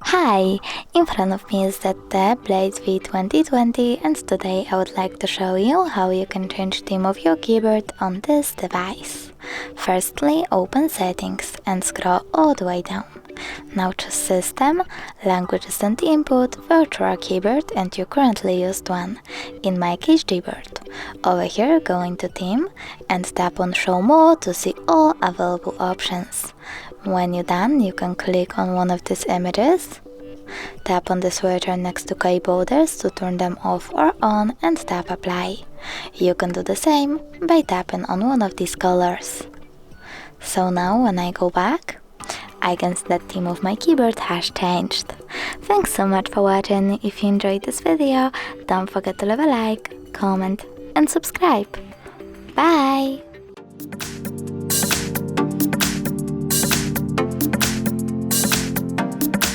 Hi, in front of me is ZTE Blade V2020 and today I would like to show you how you can change theme of your keyboard on this device. Firstly, open Settings and scroll all the way down. Now choose System, Languages and Input, Virtual Keyboard and your currently used one, in my case Gboard. Over here go into Theme and tap on Show More to see all available options. When you're done, you can click on one of these images, tap on the switcher next to keyboarders to turn them off or on and tap Apply. You can do the same by tapping on one of these colors. So now when I go back, I can see that theme of my keyboard has changed. Thanks so much for watching. If you enjoyed this video, don't forget to leave a like, comment and subscribe. Bye!